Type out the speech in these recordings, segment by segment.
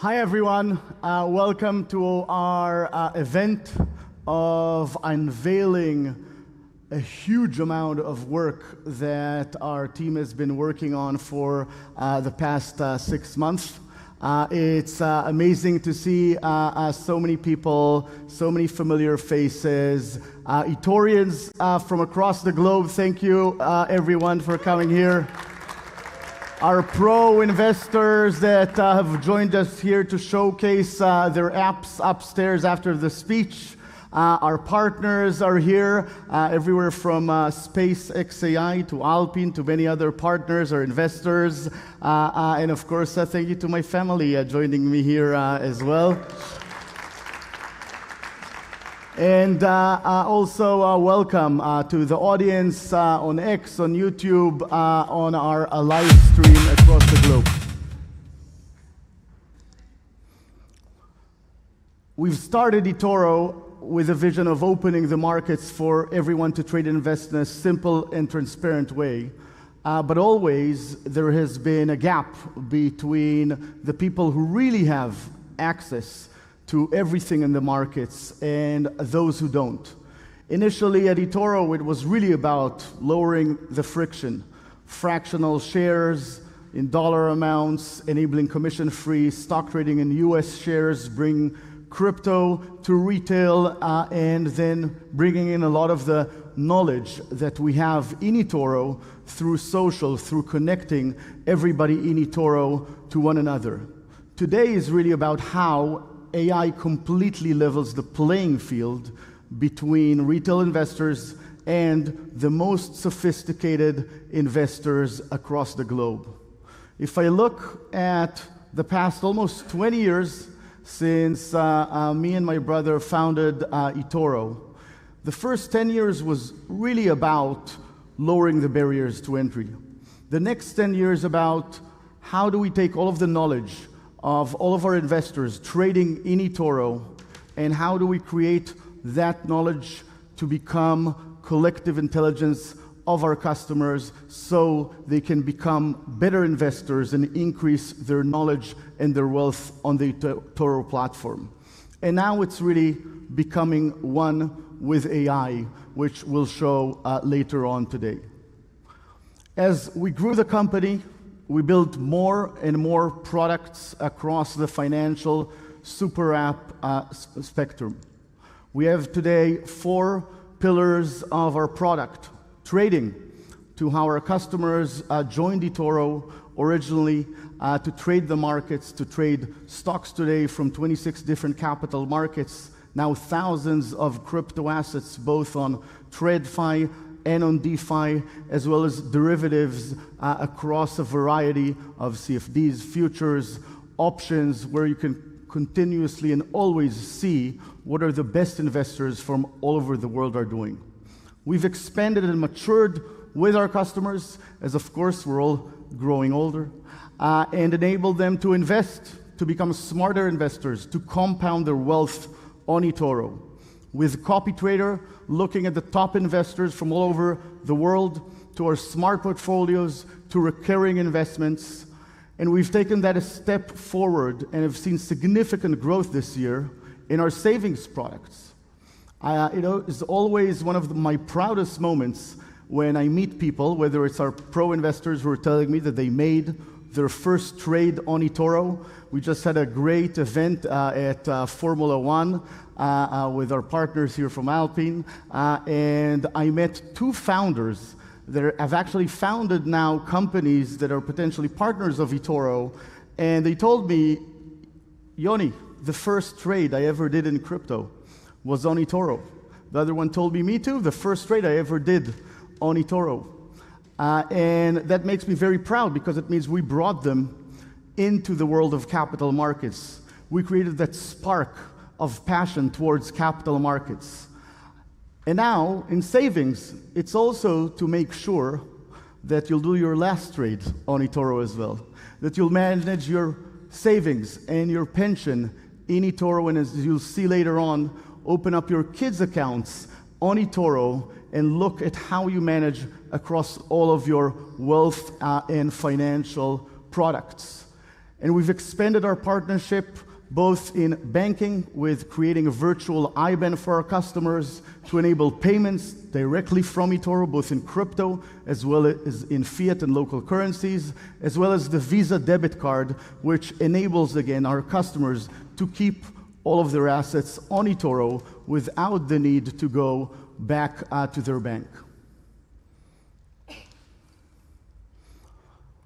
Hi everyone, welcome to our event of unveiling a huge amount of work that our team has been working on for the past 6 months. It's amazing to see so many people, so many familiar faces, eTorians from across the globe. Thank you everyone for coming here. Our pro investors that have joined us here to showcase their apps upstairs after the speech. Our partners are here, everywhere from SpaceXAI to Alpine to many other partners or investors. And of course, thank you to my family joining me here as well. And also welcome to the audience on X, on YouTube, on our live stream across the globe. We've started eToro with a vision of opening the markets for everyone to trade and invest in a simple and transparent way. But always there has been a gap between the people who really have access to everything in the markets and those who don't. Initially at eToro, it was really about lowering the friction. Fractional shares in dollar amounts, enabling commission-free stock trading in US shares, bring crypto to retail, and then bringing in a lot of the knowledge that we have in eToro through social, through connecting everybody in eToro to one another. Today is really about how AI completely levels the playing field between retail investors and the most sophisticated investors across the globe. If I look at the past almost 20 years since me and my brother founded eToro, the first 10 years was really about lowering the barriers to entry. The next 10 years about how do we take all of the knowledge of all of our investors trading in eToro, and how do we create that knowledge to become collective intelligence of our customers so they can become better investors and increase their knowledge and their wealth on the eToro platform. And now it's really becoming one with AI, which we'll show later on today. As we grew the company, we built more and more products across the financial super app spectrum. We have today 4 pillars of our product. Trading, to how our customers joined eToro originally to trade the markets, to trade stocks today from 26 different capital markets, now thousands of crypto assets, both on TradFi and on DeFi, as well as derivatives across a variety of CFDs, futures, options, where you can continuously and always see what are the best investors from all over the world are doing. We've expanded and matured with our customers, as of course we're all growing older, and enabled them to invest, to become smarter investors, to compound their wealth on eToro. With CopyTrader, looking at the top investors from all over the world, to our smart portfolios, to recurring investments. And we've taken that a step forward and have seen significant growth this year in our savings products. It's always one of my proudest moments when I meet people, whether it's our pro investors who are telling me that they made their first trade on eToro. We just had a great event at Formula One with our partners here from Alpine, and I met 2 founders that have actually founded now companies that are potentially partners of eToro, and they told me, Yoni, the first trade I ever did in crypto was on eToro. The other one told me too, the first trade I ever did on eToro. And that makes me very proud because it means we brought them into the world of capital markets. We created that spark of passion towards capital markets. And now, in savings, it's also to make sure that you'll do your last trade on eToro as well, that you'll manage your savings and your pension in eToro, and as you'll see later on, open up your kids' accounts on eToro and look at how you manage across all of your wealth and financial products. And we've expanded our partnership both in banking with creating a virtual IBAN for our customers to enable payments directly from eToro, both in crypto as well as in fiat and local currencies, as well as the Visa debit card, which enables, again, our customers to keep all of their assets on eToro without the need to go back to their bank.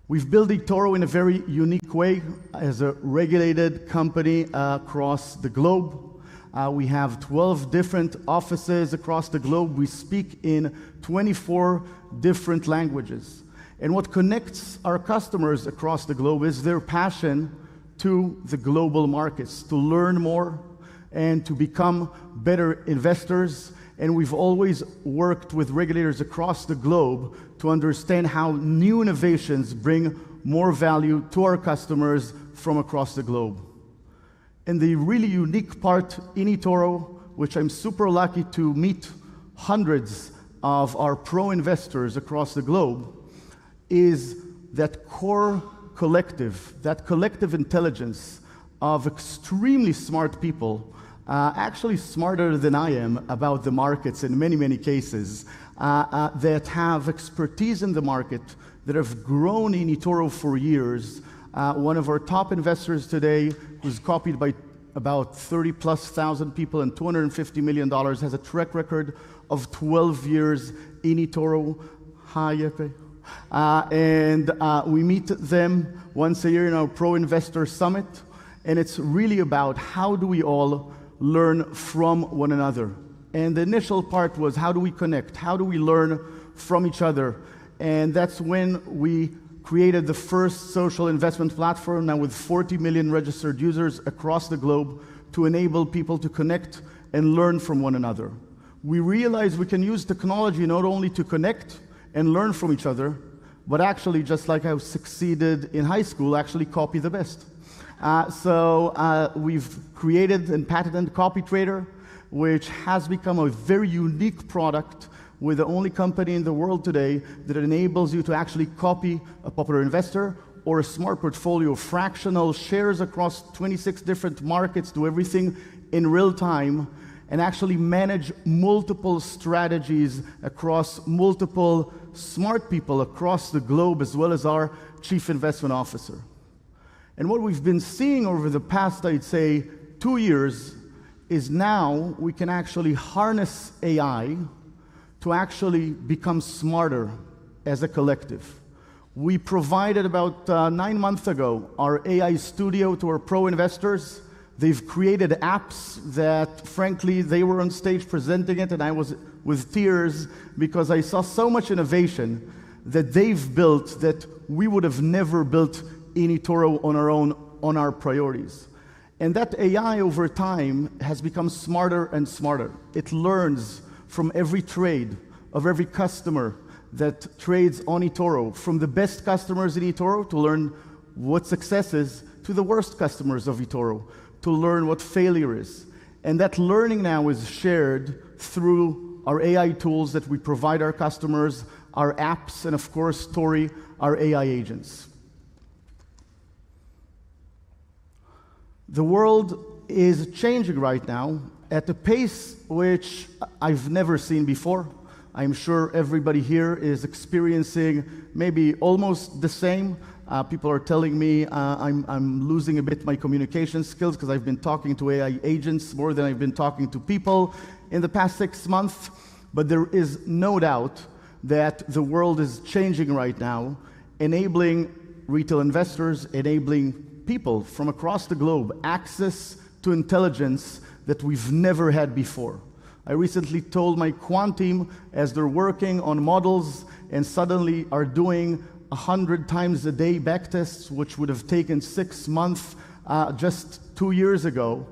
We've built eToro in a very unique way as a regulated company across the globe. We have 12 different offices across the globe. We speak in 24 different languages. And what connects our customers across the globe is their passion to the global markets, to learn more and to become better investors. And we've always worked with regulators across the globe to understand how new innovations bring more value to our customers from across the globe. And the really unique part in eToro, which I'm super lucky to meet hundreds of our pro investors across the globe, is that core collective, that collective intelligence of extremely smart people, actually smarter than I am about the markets in many, many cases, that have expertise in the market, that have grown in eToro for years. One of our top investors today, who's copied by about 30,000+ people and $250 million, has a track record of 12 years in eToro. Hi, Yepe. And we meet them once a year in our Pro Investor Summit, and it's really about how do we all learn from one another. And the initial part was how do we connect? How do we learn from each other? And that's when we created the first social investment platform, now with 40 million registered users across the globe, to enable people to connect and learn from one another. We realized we can use technology not only to connect and learn from each other, but actually, just like I succeeded in high school, actually copy the best. So we've created and patented CopyTrader, which has become a very unique product. We're the only company in the world today that enables you to actually copy a popular investor or a smart portfolio of fractional shares across 26 different markets, do everything in real time, and actually manage multiple strategies across multiple smart people across the globe, as well as our chief investment officer. And what we've been seeing over the past, I'd say, 2 years, is now we can actually harness AI to actually become smarter as a collective. We provided about 9 months ago our AI studio to our pro investors. They've created apps that, frankly, they were on stage presenting it, and I was with tears because I saw so much innovation that they've built that we would have never built in eToro on our own, on our priorities. And that AI over time has become smarter and smarter. It learns from every trade of every customer that trades on eToro, from the best customers in eToro to learn what success is, to the worst customers of eToro, to learn what failure is. And that learning now is shared through our AI tools that we provide our customers, our apps, and of course, Tori, our AI agents. The world is changing right now at a pace which I've never seen before. I'm sure everybody here is experiencing maybe almost the same. People are telling me I'm losing a bit my communication skills because I've been talking to AI agents more than I've been talking to people in the past 6 months. But there is no doubt that the world is changing right now, enabling retail investors, enabling people from across the globe access to intelligence that we've never had before. I recently told my quant team, as they're working on models and suddenly are doing 100 times a day backtests, which would have taken 6 months just 2 years ago,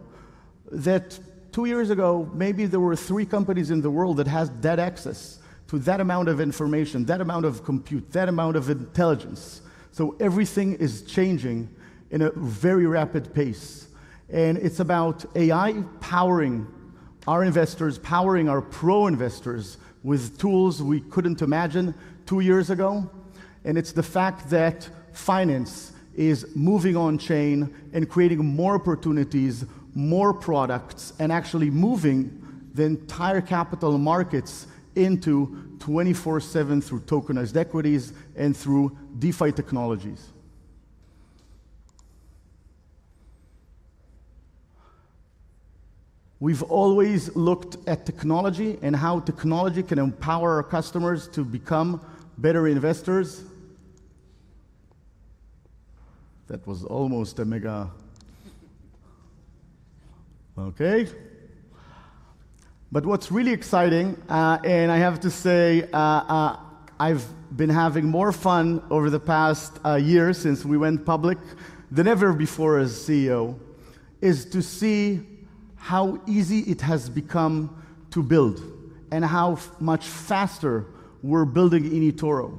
that 2 years ago, maybe there were 3 companies in the world that had that access to that amount of information, that amount of compute, that amount of intelligence. So everything is changing in a very rapid pace. And it's about AI powering our investors, powering our pro investors with tools we couldn't imagine 2 years ago. And it's the fact that finance is moving on chain and creating more opportunities, more products, and actually moving the entire capital markets into 24/7 through tokenized equities and through DeFi technologies. We've always looked at technology and how technology can empower our customers to become better investors. That was almost a mega. Okay. But what's really exciting, and I have to say, I've been having more fun over the past year since we went public than ever before as CEO, is to see how easy it has become to build and how much faster we're building in eToro.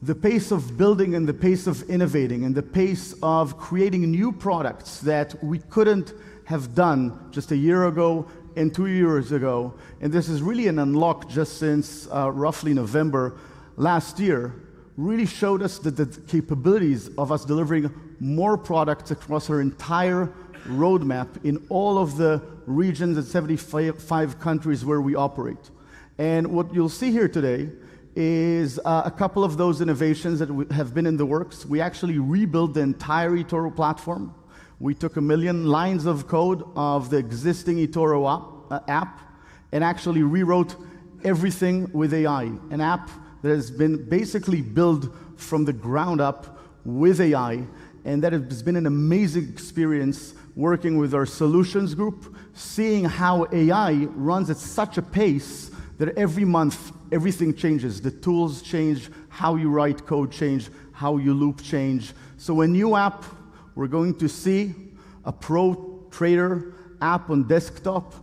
The pace of building and the pace of innovating and the pace of creating new products that we couldn't have done just a year ago and 2 years ago, and this is really an unlock just since roughly November last year, really showed us that the capabilities of us delivering more products across our entire roadmap in all of the regions and 75 countries where we operate. And what you'll see here today is a couple of those innovations that have been in the works. We actually rebuilt the entire eToro platform. We took 1 million lines of code of the existing eToro app and actually rewrote everything with AI. An app that has been basically built from the ground up with AI, and that has been an amazing experience working with our solutions group, seeing how AI runs at such a pace that every month everything changes. The tools change, how you write code change, how you loop change. So a new app, we're going to see a pro trader app on desktop,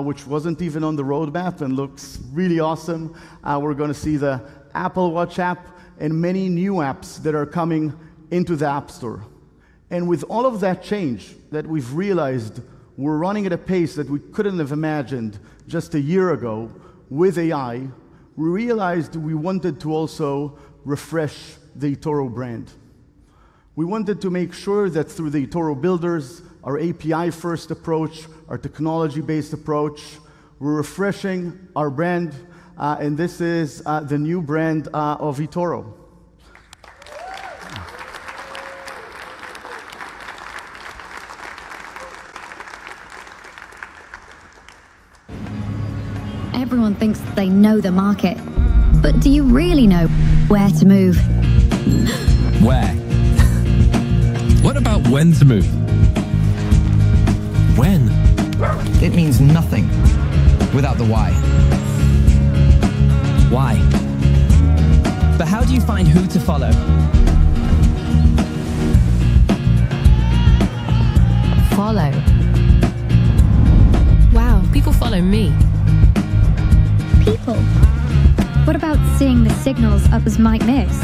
which wasn't even on the roadmap and looks really awesome. We're going to see the Apple Watch app and many new apps that are coming into the App Store. And with all of that change that we've realized we're running at a pace that we couldn't have imagined just a year ago with AI, we realized we wanted to also refresh the eToro brand. We wanted to make sure that through the eToro builders, our API-first approach, our technology-based approach, we're refreshing our brand, and this is the new brand of eToro. Everyone thinks they know the market, but do you really know where to move? Where? What about when to move? When? It means nothing without the why. Why? But how do you find who to follow? Follow. Wow, people follow me. People. What about seeing the signals others might miss?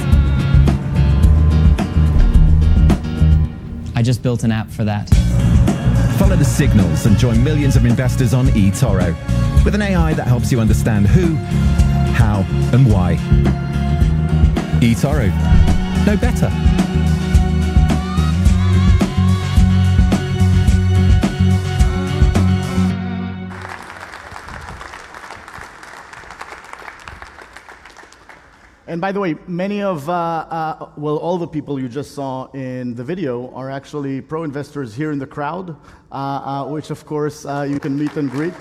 I just built an app for that. Follow the signals and join millions of investors on eToro with an AI that helps you understand who, how, and why. eToro. Know better. And by the way, many of, well, all the people you just saw in the video are actually pro investors here in the crowd, which of course you can meet and greet.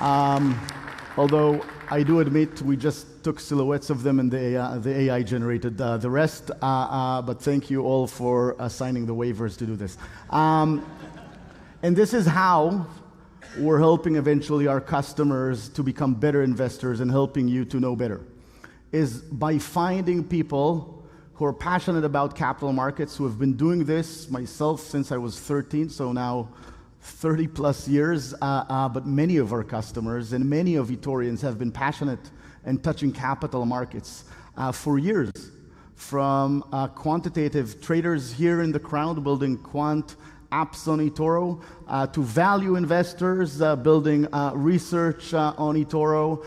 Although I do admit we just took silhouettes of them and the AI generated the rest, but thank you all for signing the waivers to do this. And this is how we're helping eventually our customers to become better investors and helping you to know better, is by finding people who are passionate about capital markets, who have been doing this myself since I was 13, so now 30 plus years, but many of our customers and many of eTorians have been passionate and touching capital markets for years. From quantitative traders here in the crowd building quant apps on eToro, to value investors building research on eToro,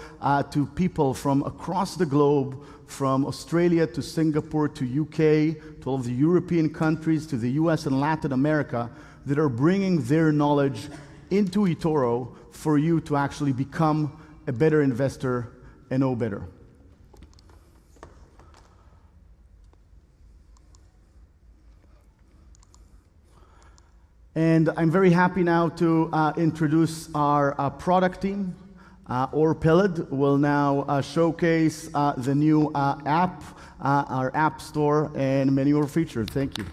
to people from across the globe from Australia to Singapore to UK, to all of the European countries, to the US and Latin America, that are bringing their knowledge into eToro for you to actually become a better investor and know better. And I'm very happy now to introduce our product team. Or Peled will now showcase the new app, our app store, and many more features. Thank you.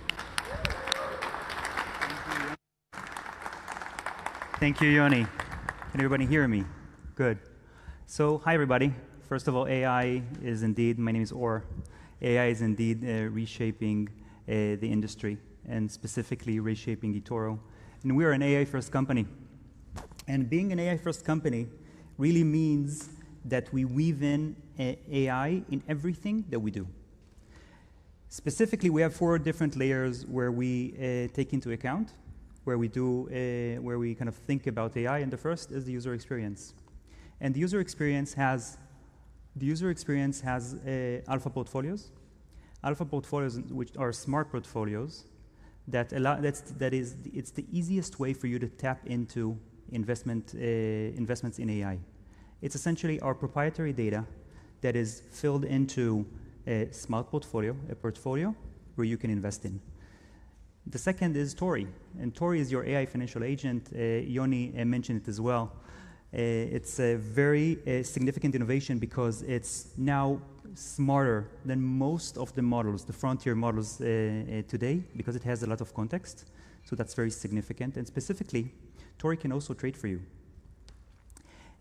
Thank you, Yoni. Can everybody hear me? Good. So, hi, everybody. First of all, AI is indeed, my name is Or. AI is indeed reshaping the industry, and specifically reshaping eToro. And we are an AI-first company. And being an AI-first company really means that we weave in AI in everything that we do. Specifically, we have 4 different layers where we take into account, where we kind of think about AI, and the first is the user experience. And the user experience has alpha portfolios. Alpha portfolios, which are smart portfolios, it's the easiest way for you to tap into investments in AI. It's essentially our proprietary data that is filled into a smart portfolio, a portfolio where you can invest in. The second is Tori, and Tori is your AI financial agent. Yoni mentioned it as well. It's a very significant innovation because it's now smarter than most of the models, the frontier models today, because it has a lot of context. So that's very significant. And specifically, Tori can also trade for you.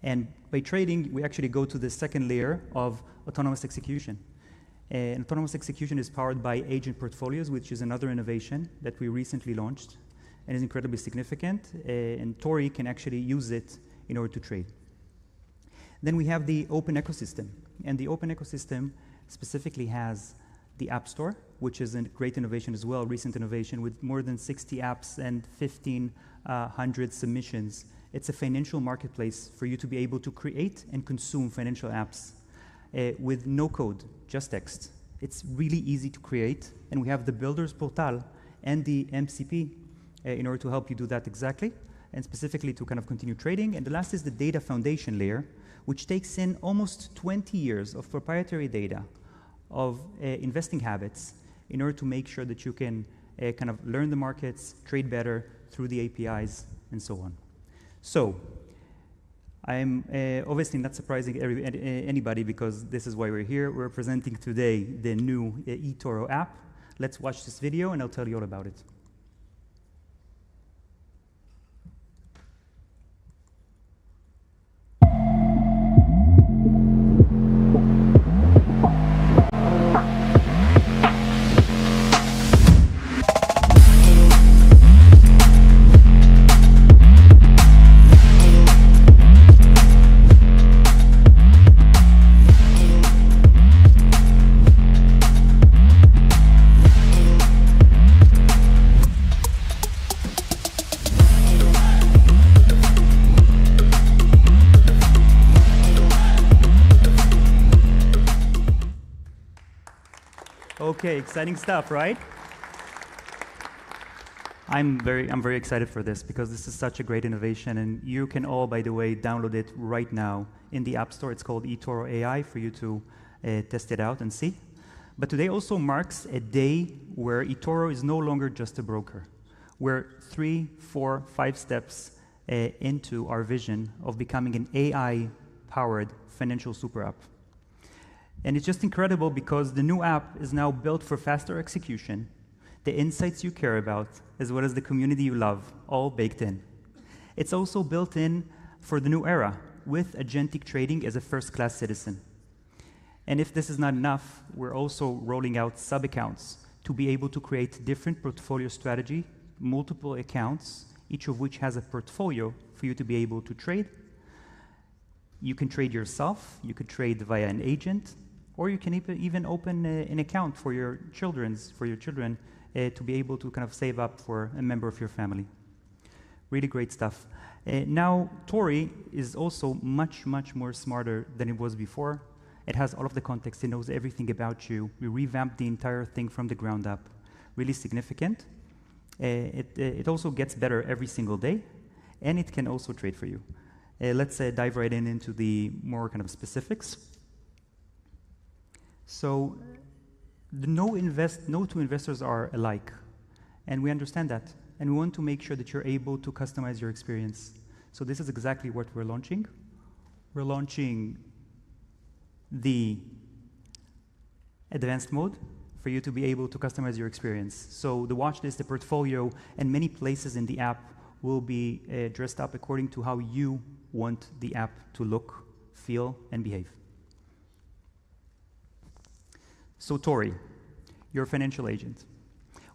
And by trading, we actually go to the second layer of autonomous execution. And autonomous execution is powered by agent portfolios, which is another innovation that we recently launched and is incredibly significant. And Tori can actually use it in order to trade. Then we have the open ecosystem. And the open ecosystem specifically has the App Store, which is a great innovation as well, recent innovation with more than 60 apps and 1,500 submissions. It's a financial marketplace for you to be able to create and consume financial apps with no code, just text. It's really easy to create, and we have the Builders Portal and the MCP in order to help you do that exactly, and specifically to kind of continue trading. And the last is the data foundation layer, which takes in almost 20 years of proprietary data of investing habits in order to make sure that you can kind of learn the markets, trade better through the APIs, and so on. So, I'm obviously not surprising anybody because this is why we're here. We're presenting today the new eToro app. Let's watch this video and I'll tell you all about it. Okay, exciting stuff, right? I'm very excited for this because this is such a great innovation, and you can all, by the way, download it right now in the App Store. It's called eToro AI for you to test it out and see. But today also marks a day where eToro is no longer just a broker. We're 3, 4, 5 steps into our vision of becoming an AI-powered financial super app. And it's just incredible because the new app is now built for faster execution, the insights you care about, as well as the community you love, all baked in. It's also built in for the new era, with agentic trading as a first-class citizen. And if this is not enough, we're also rolling out sub-accounts to be able to create different portfolio strategy, multiple accounts, each of which has a portfolio for you to be able to trade. You can trade yourself, you could trade via an agent, or you can even open an account for your children to be able to kind of save up for a member of your family. Really great stuff. Now, Tori is also much more smarter than it was before, It has all of the context. It knows everything about you. We revamped the entire thing from the ground up. Really significant. It also gets better every single day, and it can also trade for you. Let's dive right into the more kind of specifics. So no two investors are alike, and we understand that. And we want to make sure that you're able to customize your experience. So this is exactly what we're launching. We're launching the advanced mode for you to be able to customize your experience. So the watch list, the portfolio, and many places in the app will be dressed up according to how you want the app to look, feel, and behave. So Tori, your financial agent,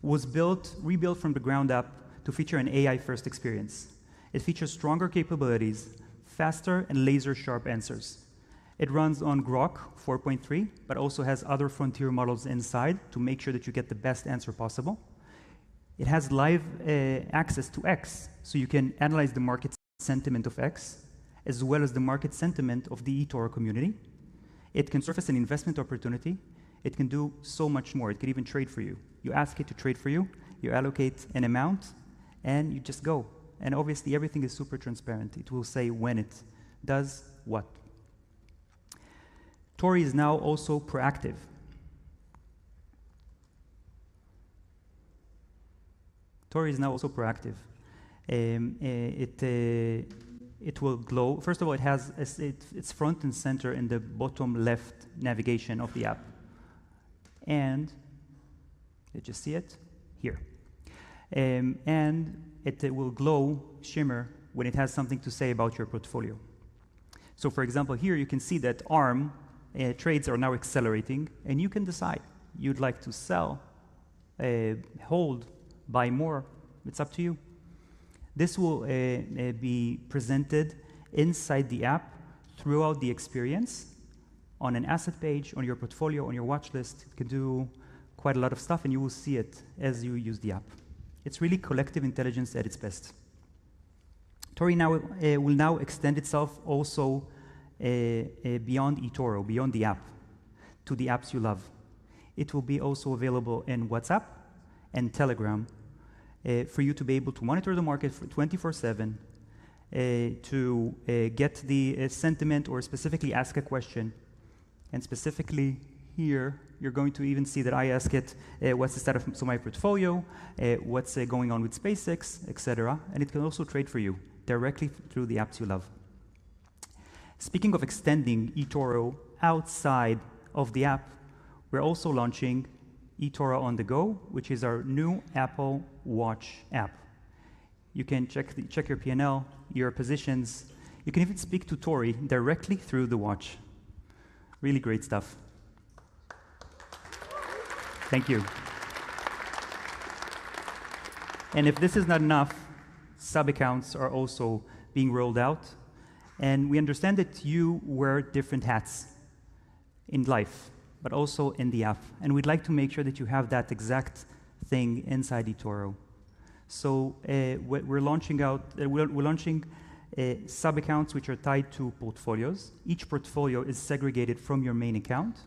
was rebuilt from the ground up to feature an AI-first experience. It features stronger capabilities, faster and laser-sharp answers. It runs on Grok 4.3, but also has other frontier models inside to make sure that you get the best answer possible. It has live access to X, so you can analyze the market sentiment of X, as well as the market sentiment of the eToro community. It can surface an investment opportunity. It can do so much more. It can even trade for you. You ask it to trade for you, you allocate an amount, and you just go. And obviously, everything is super transparent. It will say when it does what. Tori is now also proactive. It will glow. First of all, it's front and center in the bottom left navigation of the app. And did you see it? Here. And it will glow, shimmer, when it has something to say about your portfolio. So for example, here you can see that ARM trades are now accelerating, and you can decide. You'd like to sell, hold, buy more. It's up to you. This will be presented inside the app throughout the experience on an asset page, on your portfolio, on your watch list. It can do quite a lot of stuff, and you will see it as you use the app. It's really collective intelligence at its best. Tori will now extend itself also beyond eToro, beyond the app, to the apps you love. It will be also available in WhatsApp and Telegram for you to be able to monitor the market for 24/7, to get the sentiment or specifically ask a question. And specifically here, you're going to even see that I ask it, what's the status of my portfolio, what's going on with SpaceX, etc. And it can also trade for you directly through the apps you love. Speaking of extending eToro outside of the app, we're also launching eToro on the go, which is our new Apple Watch app. You can check your P&L, your positions. You can even speak to Tori directly through the watch. Really great stuff. Thank you. And if this is not enough, sub-accounts are also being rolled out. And we understand that you wear different hats in life, but also in the app. And we'd like to make sure that you have that exact thing inside eToro. So we're launching sub-accounts which are tied to portfolios. Each portfolio is segregated from your main account.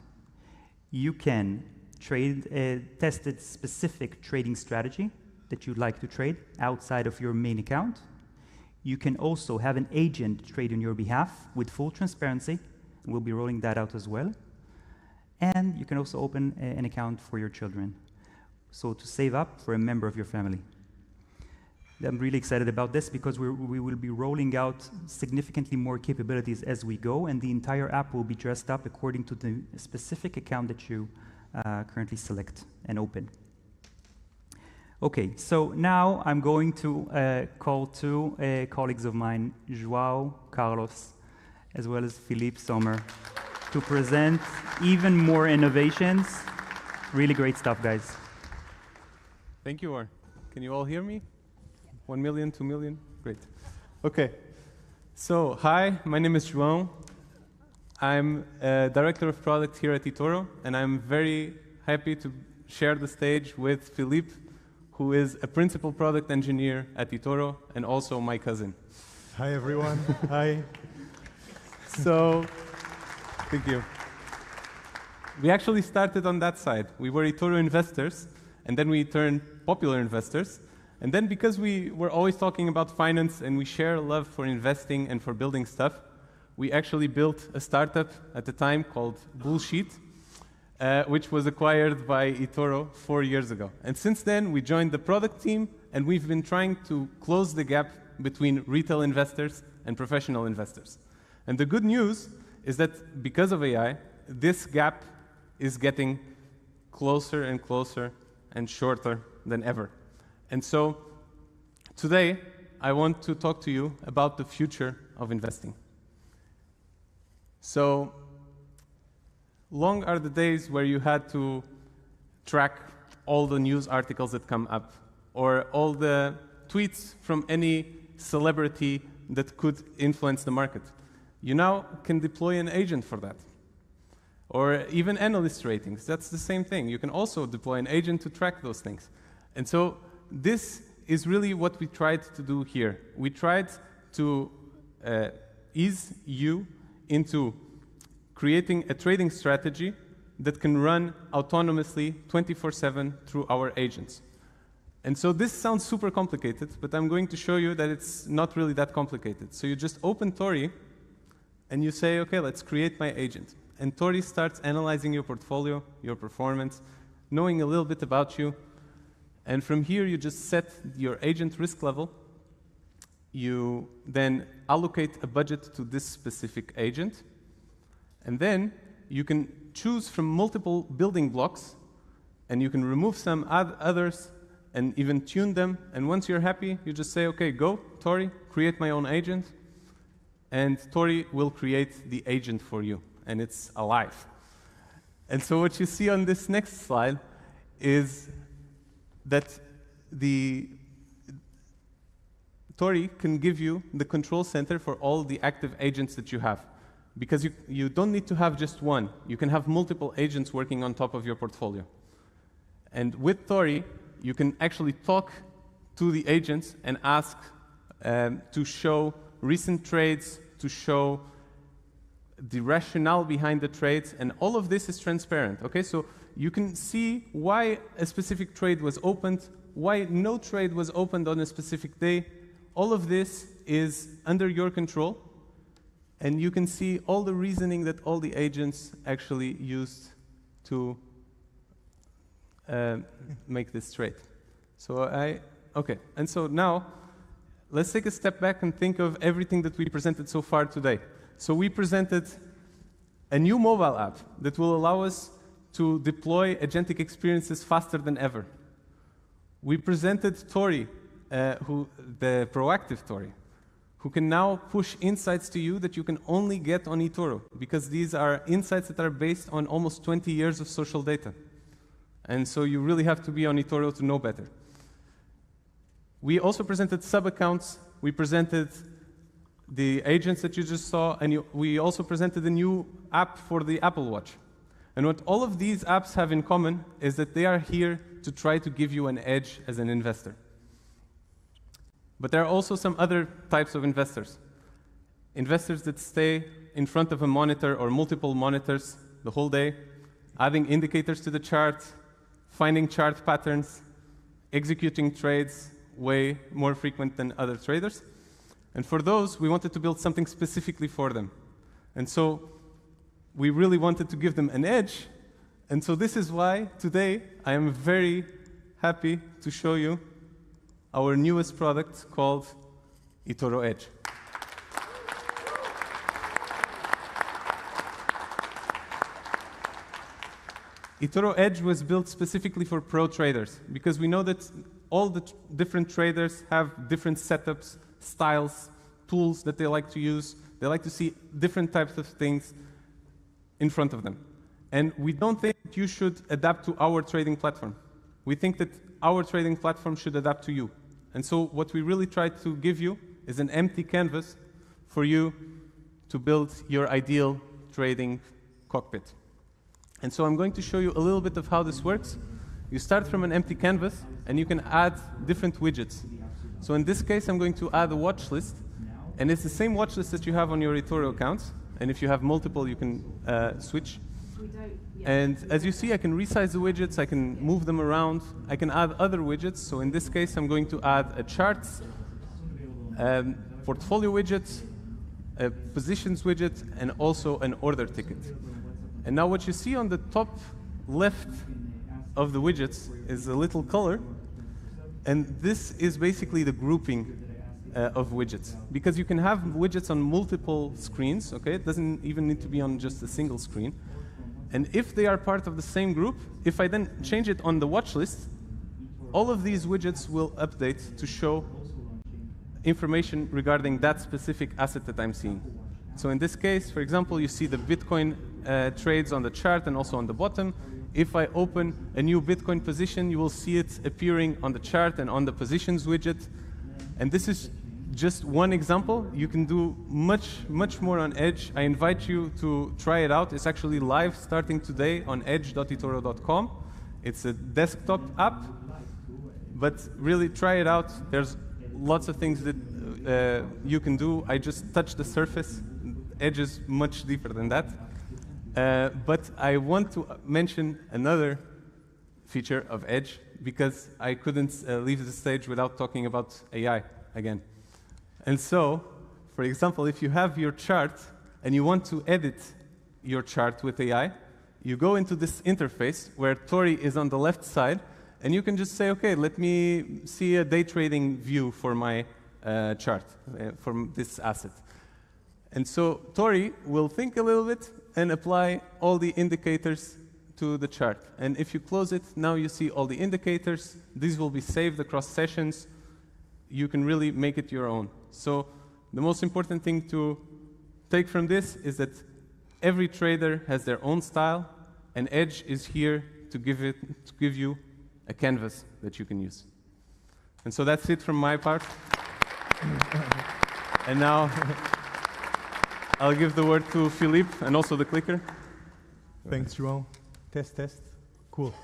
You can test a specific trading strategy that you'd like to trade outside of your main account. You can also have an agent trade on your behalf with full transparency. We'll be rolling that out as well. And you can also open an account for your children, so to save up for a member of your family. I'm really excited about this because we will be rolling out significantly more capabilities as we go, and the entire app will be dressed up according to the specific account that you currently select and open. Okay, so now I'm going to call two colleagues of mine, João Carlos, as well as Philippe Sommer, to present even more innovations. Really great stuff, guys. Thank you, Or. Can you all hear me? 1 million, 2 million? Great. Okay. So, hi, my name is João. I'm Director of Product here at eToro, and I'm very happy to share the stage with Philippe, who is a Principal Product Engineer at eToro, and also my cousin. Hi, everyone. Hi. So, thank you. we actually started on that side. We were eToro investors, and then we turned popular investors. And then because we were always talking about finance and we share a love for investing and for building stuff, we actually built a startup at the time called Bullshit, which was acquired by eToro 4 years ago. And since then, we joined the product team, and we've been trying to close the gap between retail investors and professional investors. And the good news is that because of AI, this gap is getting closer and closer and shorter than ever. And so today, I want to talk to you about the future of investing. So long are the days where you had to track all the news articles that come up, or all the tweets from any celebrity that could influence the market. You now can deploy an agent for that. Or even analyst ratings, that's the same thing. You can also deploy an agent to track those things. And so this is really what we tried to do here. We tried to ease you into creating a trading strategy that can run autonomously 24/7 through our agents. And so this sounds super complicated, but I'm going to show you that it's not really that complicated. So you just open Tori, and you say, okay, let's create my agent. And Tori starts analyzing your portfolio, your performance, knowing a little bit about you. And from here, you just set your agent risk level. You then allocate a budget to this specific agent. And then you can choose from multiple building blocks, and you can remove some others and even tune them. And once you're happy, you just say, okay, go, Tori, create my own agent. And Tori will create the agent for you, and it's alive. And so what you see on this next slide is that the Tori can give you the control center for all the active agents that you have. Because you don't need to have just one. You can have multiple agents working on top of your portfolio. And with Tori, you can actually talk to the agents and ask to show recent trades, to show the rationale behind the trades, and all of this is transparent, okay? So you can see why a specific trade was opened, why no trade was opened on a specific day. All of this is under your control, and you can see all the reasoning that all the agents actually used to make this trade. So okay, and so now, let's take a step back and think of everything that we presented so far today. So we presented a new mobile app that will allow us to deploy agentic experiences faster than ever. We presented Tori, the proactive Tori, who can now push insights to you that you can only get on eToro, because these are insights that are based on almost 20 years of social data. And so you really have to be on eToro to know better. We also presented sub-accounts. We presented the agents that you just saw, and we also presented a new app for the Apple Watch. And what all of these apps have in common is that they are here to try to give you an edge as an investor. But there are also some other types of investors. Investors that stay in front of a monitor or multiple monitors the whole day, adding indicators to the chart, finding chart patterns, executing trades way more frequent than other traders. And for those, we wanted to build something specifically for them. And so we really wanted to give them an edge. And so this is why today I am very happy to show you our newest product called eToro Edge. eToro Edge was built specifically for pro traders, because we know that all the different traders have different setups, styles, tools that they like to use. They like to see different types of things in front of them. And we don't think that you should adapt to our trading platform. We think that our trading platform should adapt to you. And so what we really try to give you is an empty canvas for you to build your ideal trading cockpit. And so I'm going to show you a little bit of how this works. You start from an empty canvas, and you can add different widgets. So in this case, I'm going to add a watch list. And it's the same watch list that you have on your eToro account. And if you have multiple, you can switch. And as you see, I can resize the widgets, I can move them around, I can add other widgets. So in this case, I'm going to add a charts, portfolio widget, a positions widget, and also an order ticket. And now what you see on the top left of the widgets is a little color. And this is basically the grouping of widgets. Because you can have widgets on multiple screens, okay? It doesn't even need to be on just a single screen. And if they are part of the same group, if I then change it on the watch list, all of these widgets will update to show information regarding that specific asset that I'm seeing. So in this case, for example, you see the Bitcoin trades on the chart and also on the bottom. If I open a new Bitcoin position, you will see it appearing on the chart and on the positions widget. And this is just one example. You can do much more on Edge. I invite you to try it out. It's actually live starting today on edge.etoro.com. It's a desktop app, but really try it out. There's lots of things that you can do. I just touched the surface. Edge is much deeper than that. But I want to mention another feature of Edge, because I couldn't leave the stage without talking about AI again. And so, for example, if you have your chart and you want to edit your chart with AI, you go into this interface where Tori is on the left side, and you can just say, okay, let me see a day trading view for my chart, from this asset. And so Tori will think a little bit and apply all the indicators to the chart. And if you close it, now you see all the indicators. These will be saved across sessions. You can really make it your own. So the most important thing to take from this is that every trader has their own style, and Edge is here to give you a canvas that you can use. And so that's it from my part. And now I'll give the word to Philippe and also the clicker. Thanks, João. Test. Cool.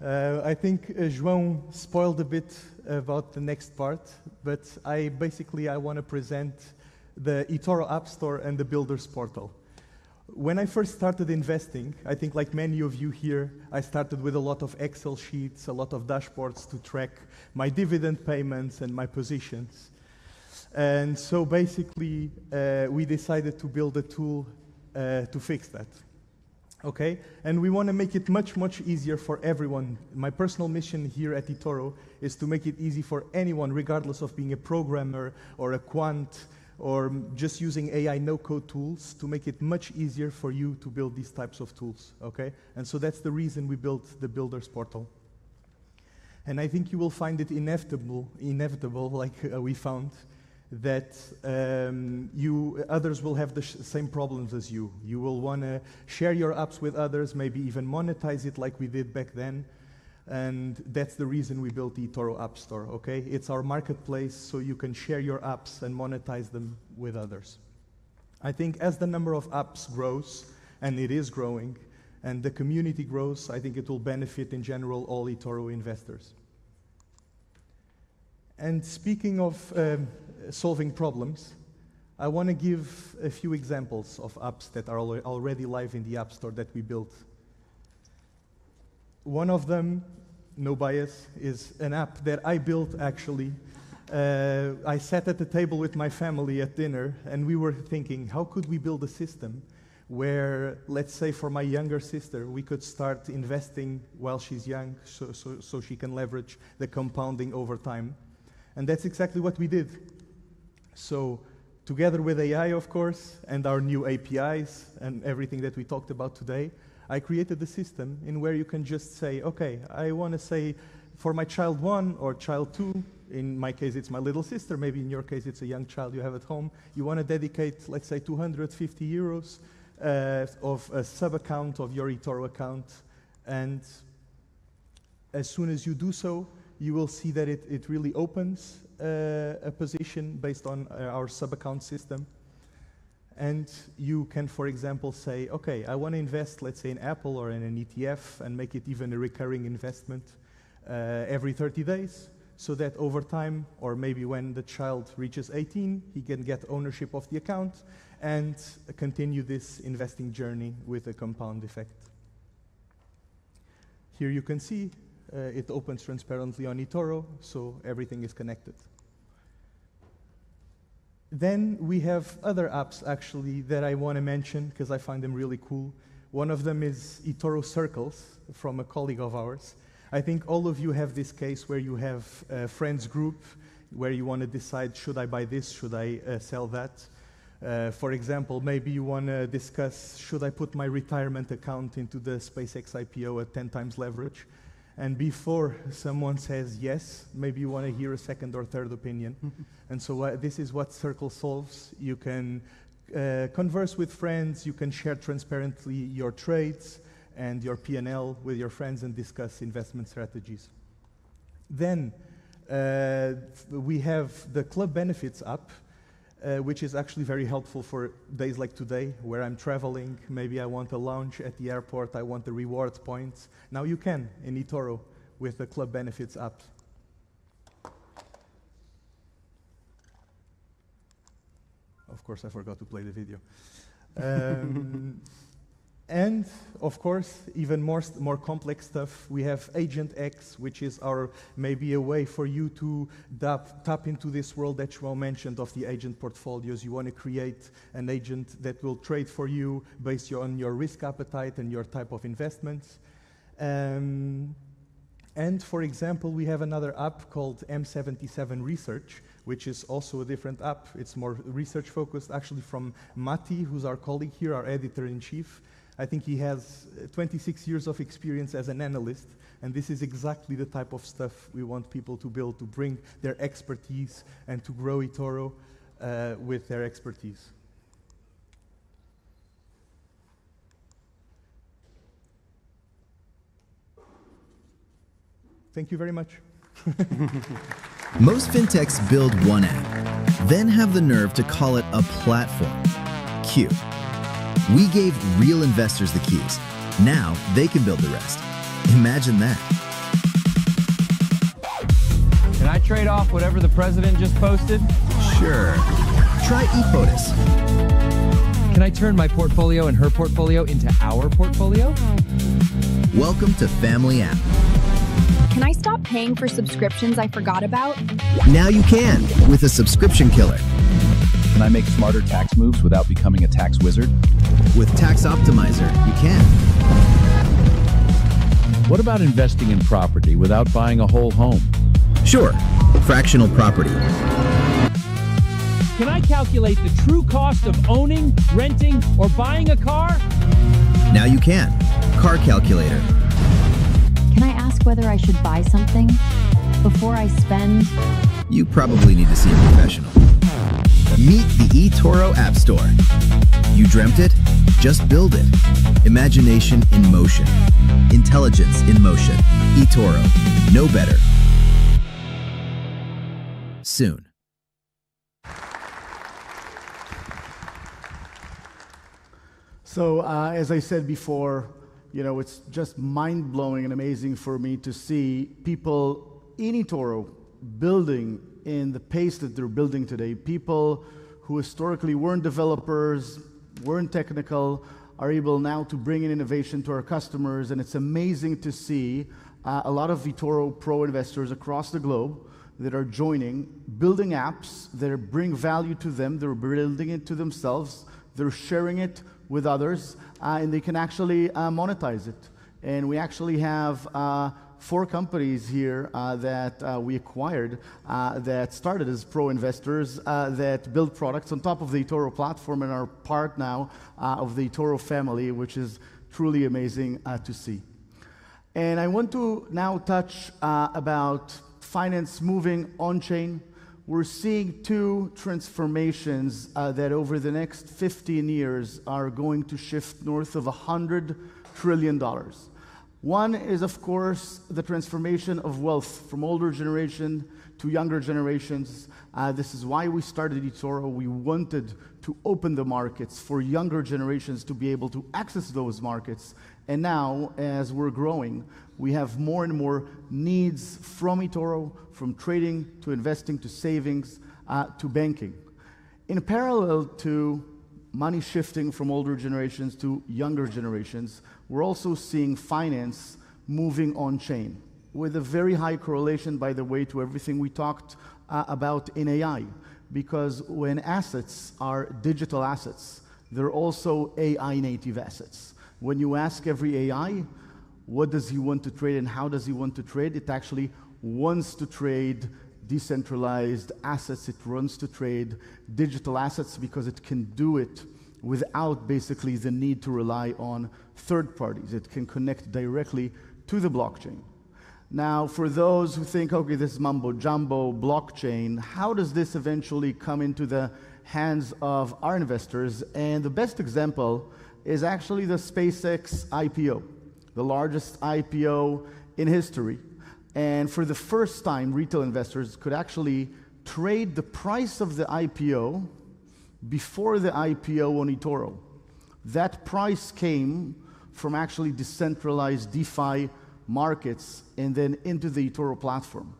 I think João spoiled a bit about the next part, but I want to present the eToro App Store and the Builders Portal. When I first started investing, I think like many of you here, I started with a lot of Excel sheets, a lot of dashboards to track my dividend payments and my positions. And so basically, we decided to build a tool to fix that. Okay, and we want to make it much easier for everyone. My personal mission here at eToro is to make it easy for anyone, regardless of being a programmer or a quant or just using AI no-code tools, to make it much easier for you to build these types of tools. Okay, and so that's the reason we built the Builders Portal. And I think you will find it inevitable like we found, that others will have the same problems as you. You will want to share your apps with others, maybe even monetize it like we did back then. And that's the reason we built the eToro App Store, okay? It's our marketplace, so you can share your apps and monetize them with others. I think as the number of apps grows, and it is growing, and the community grows, I think it will benefit in general all eToro investors. And speaking of solving problems, I want to give a few examples of apps that are already live in the App Store that we built. One of them, no bias, is an app that I built actually. I sat at the table with my family at dinner, and we were thinking, how could we build a system where, let's say for my younger sister, we could start investing while she's young so she can leverage the compounding over time. And that's exactly what we did. So together with AI, of course, and our new APIs and everything that we talked about today, I created a system in where you can just say, okay, I want to say for my child 1 or child 2, in my case it's my little sister, maybe in your case it's a young child you have at home, you want to dedicate, let's say, 250 euros of a sub-account of your eToro account. And as soon as you do so, you will see that it really opens a position based on our sub-account system. And you can, for example, say, okay, I want to invest, let's say, in Apple or in an ETF and make it even a recurring investment every 30 days. so that over time, or maybe when the child reaches 18, he can get ownership of the account and continue this investing journey with a compound effect. Here you can see it opens transparently on eToro, so everything is connected. Then we have other apps actually that I want to mention because I find them really cool. One of them is eToro Circles from a colleague of ours. I think all of you have this case where you have a friends group where you want to decide, should I buy this, should I sell that? For example, maybe you want to discuss, should I put my retirement account into the SpaceX IPO at 10 times leverage? And before someone says yes, maybe you want to hear a second or third opinion. And so this is what Circle solves. You can converse with friends, you can share transparently your trades and your P&L with your friends and discuss investment strategies. Then we have the Club Benefits app, which is actually very helpful for days like today, where I'm traveling, maybe I want a lounge at the airport, I want the reward points. Now you can in eToro with the Club Benefits app. Of course, I forgot to play the video. And of course, even more complex stuff, we have Agent X, which is maybe a way for you to tap into this world that João mentioned of the agent portfolios. You want to create an agent that will trade for you based on your risk appetite and your type of investments. And for example, we have another app called M77 Research, which is also a different app. It's more research focused, actually from Mati, who's our colleague here, our editor-in-chief. I think he has 26 years of experience as an analyst, and this is exactly the type of stuff we want people to build, to bring their expertise and to grow eToro with their expertise. Thank you very much. Most fintechs build one app, then have the nerve to call it a platform. Q. We gave real investors the keys. Now they can build the rest. Imagine that. Can I trade off whatever the president just posted? Sure. Try ePOTUS. Can I turn my portfolio and her portfolio into our portfolio? Welcome to Family App. Can I stop paying for subscriptions I forgot about? Now you can, with a subscription killer. Can I make smarter tax moves without becoming a tax wizard? With Tax Optimizer, you can. What about investing in property without buying a whole home? Sure. Fractional property. Can I calculate the true cost of owning, renting, or buying a car? Now you can. Car Calculator. Can I ask whether I should buy something before I spend? You probably need to see a professional. Meet the eToro App Store. You dreamt it? Just build it. Imagination in motion. Intelligence in motion. eToro. No better. Soon. So, as I said before, it's just mind-blowing and amazing for me to see people in eToro building in the pace that they're building today. People who historically weren't developers, weren't technical, are able now to bring in innovation to our customers, and it's amazing to see a lot of eToro Pro investors across the globe that are joining, building apps that bring value to them, they're building it to themselves, they're sharing it with others, and they can actually monetize it. And we actually have 4 companies here that we acquired that started as pro investors that build products on top of the eToro platform and are part now of the eToro family, which is truly amazing to see. And I want to now touch about finance moving on-chain. We're seeing 2 transformations that over the next 15 years are going to shift north of $100 trillion. One is, of course, the transformation of wealth from older generation to younger generations. This is why we started eToro. We wanted to open the markets for younger generations to be able to access those markets. And now, as we're growing, we have more and more needs from eToro, from trading to investing to savings to banking. In parallel to money shifting from older generations to younger generations, we're also seeing finance moving on-chain, with a very high correlation, by the way, to everything we talked about in AI. Because when assets are digital assets, they're also AI native assets. When you ask every AI, what does he want to trade and how does he want to trade, it actually wants to trade decentralized assets. It wants to trade digital assets because it can do it without basically the need to rely on third parties. It can connect directly to the blockchain. Now, for those who think, okay, this is mumbo jumbo, blockchain, how does this eventually come into the hands of our investors? And the best example is actually the SpaceX IPO, the largest IPO in history. And for the first time, retail investors could actually trade the price of the IPO before the IPO on eToro. That price came from actually decentralized DeFi markets and then into the eToro platform.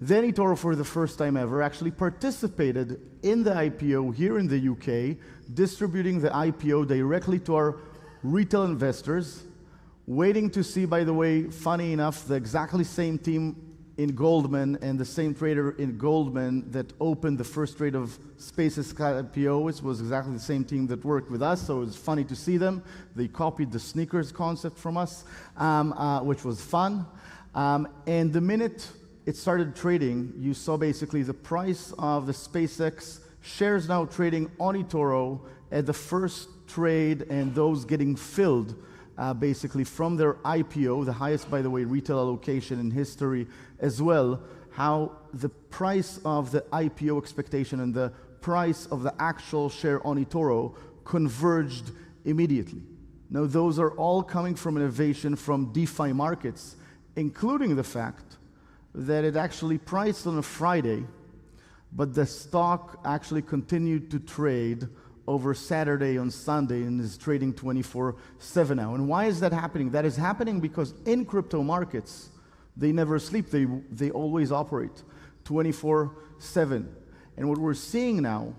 Then eToro, for the first time ever, actually participated in the IPO here in the UK, distributing the IPO directly to our retail investors, waiting to see, by the way, funny enough, the exactly same team in Goldman and the same trader in Goldman that opened the first trade of SpaceX IPO was exactly the same team that worked with us, so it was funny to see them. They copied the sneakers concept from us, which was fun. And the minute it started trading, you saw basically the price of the SpaceX shares now trading on eToro at the first trade, and those getting filled basically from their IPO, the highest, by the way, retail allocation in history as well, how the price of the IPO expectation and the price of the actual share on eToro converged immediately. Now, those are all coming from innovation from DeFi markets, including the fact that it actually priced on a Friday, but the stock actually continued to trade over Saturday on Sunday and is trading 24/7 now. And why is that happening? That is happening because in crypto markets, they never sleep. They always operate 24/7. And what we're seeing now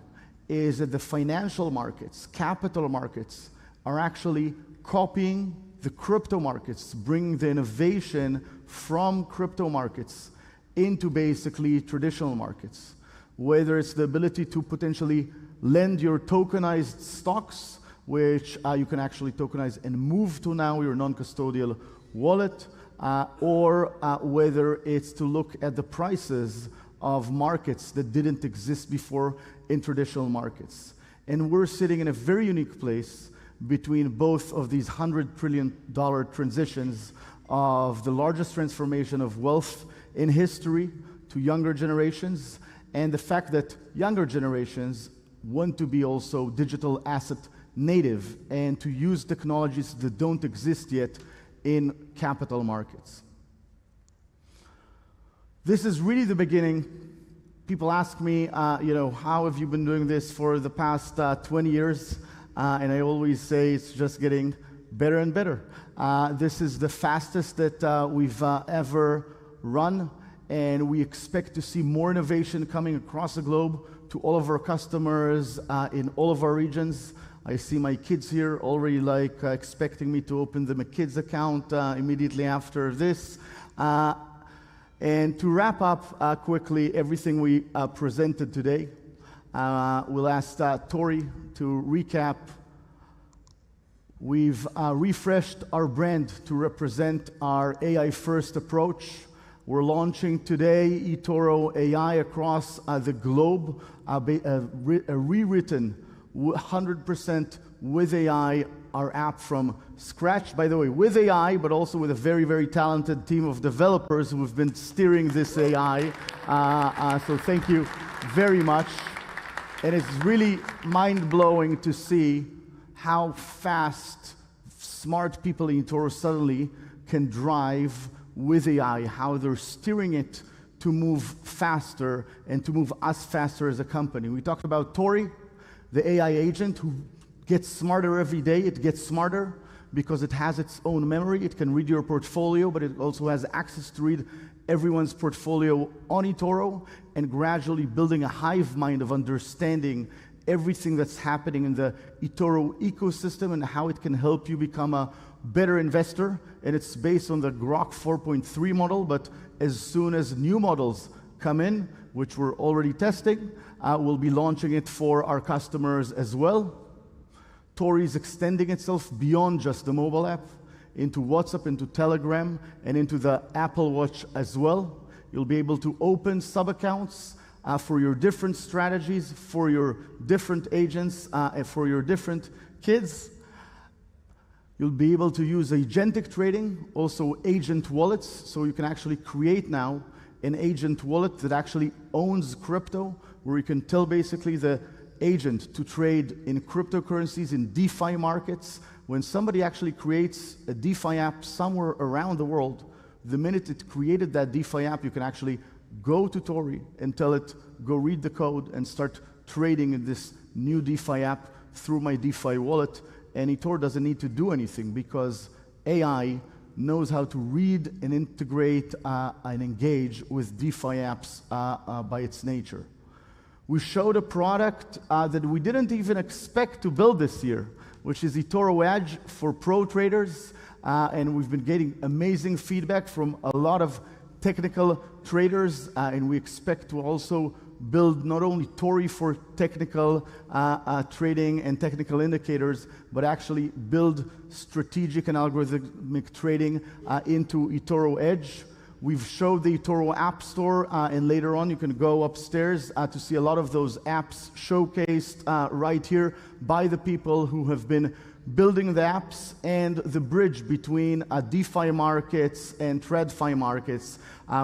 is that the financial markets, capital markets, are actually copying the crypto markets, bringing the innovation from crypto markets into basically traditional markets. Whether it's the ability to potentially lend your tokenized stocks, which you can actually tokenize and move to now your non-custodial wallet, or whether it's to look at the prices of markets that didn't exist before in traditional markets. And we're sitting in a very unique place between both of these $100 trillion transitions of the largest transformation of wealth in history to younger generations, and the fact that younger generations want to be also digital asset native and to use technologies that don't exist yet in capital markets. This is really the beginning. People ask me, how have you been doing this for the past 20 years? And I always say it's just getting better and better. This is the fastest that we've ever run, and we expect to see more innovation coming across the globe to all of our customers in all of our regions. I see my kids here already expecting me to open them a kids account immediately after this. And to wrap up quickly everything we presented today, we'll ask Tori to recap. We've refreshed our brand to represent our AI-first approach. We're launching today eToro AI across the globe, a rewritten 100% with AI, our app from scratch, by the way, with AI, but also with a very, very talented team of developers who have been steering this AI. So thank you very much. And it's really mind-blowing to see how fast smart people in eToro suddenly can drive with AI, how they're steering it to move faster and to move us faster as a company. We talked about Tori, the AI agent who gets smarter every day. It gets smarter. because it has its own memory. It can read your portfolio, but it also has access to read everyone's portfolio on eToro, and gradually building a hive mind of understanding everything that's happening in the eToro ecosystem and how it can help you become a better investor. And it's based on the Grok 4.3 model, but as soon as new models come in, which we're already testing, we'll be launching it for our customers as well. Tori is extending itself beyond just the mobile app into WhatsApp, into Telegram, and into the Apple Watch as well. You'll be able to open sub-accounts for your different strategies, for your different agents, and for your different kids. You'll be able to use agentic trading, also agent wallets, so you can actually create now an agent wallet that actually owns crypto, where you can tell basically the agent to trade in cryptocurrencies, in DeFi markets. When somebody actually creates a DeFi app somewhere around the world, the minute it created that DeFi app, you can actually go to Tori and tell it, go read the code and start trading in this new DeFi app through my DeFi wallet. And eToro doesn't need to do anything because AI knows how to read and integrate and engage with DeFi apps by its nature. We showed a product that we didn't even expect to build this year, which is eToro Edge for pro traders. And we've been getting amazing feedback from a lot of technical traders, and we expect to also build not only Tori for technical trading and technical indicators, but actually build strategic and algorithmic trading into eToro Edge. We've showed the eToro App Store, and later on you can go upstairs to see a lot of those apps showcased right here by the people who have been building the apps, and the bridge between DeFi markets and TradFi markets,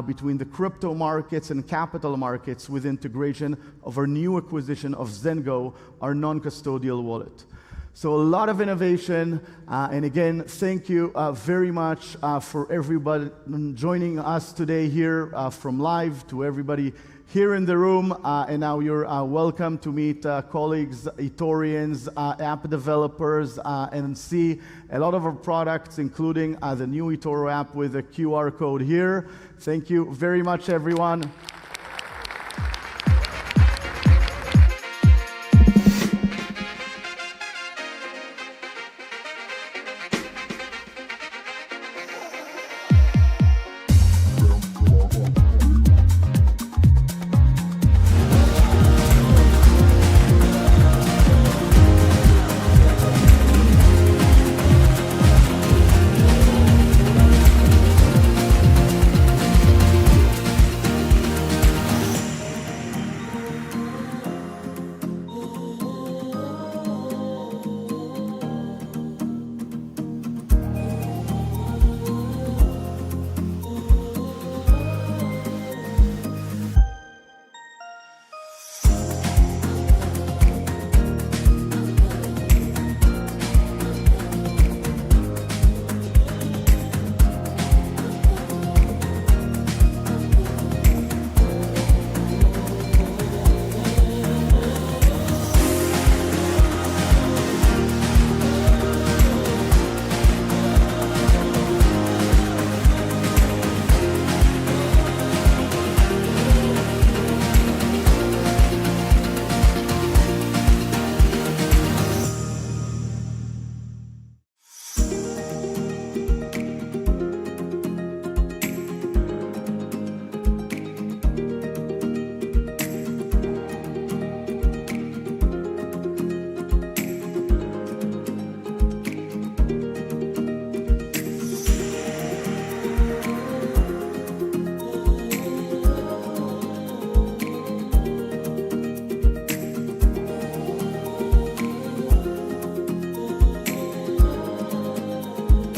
between the crypto markets and capital markets, with integration of our new acquisition of Zengo, our non-custodial wallet. So a lot of innovation, and again, thank you very much for everybody joining us today here from live, to everybody here in the room, and now you're welcome to meet colleagues, eTorians, app developers, and see a lot of our products, including the new eToro app with a QR code here. Thank you very much, everyone.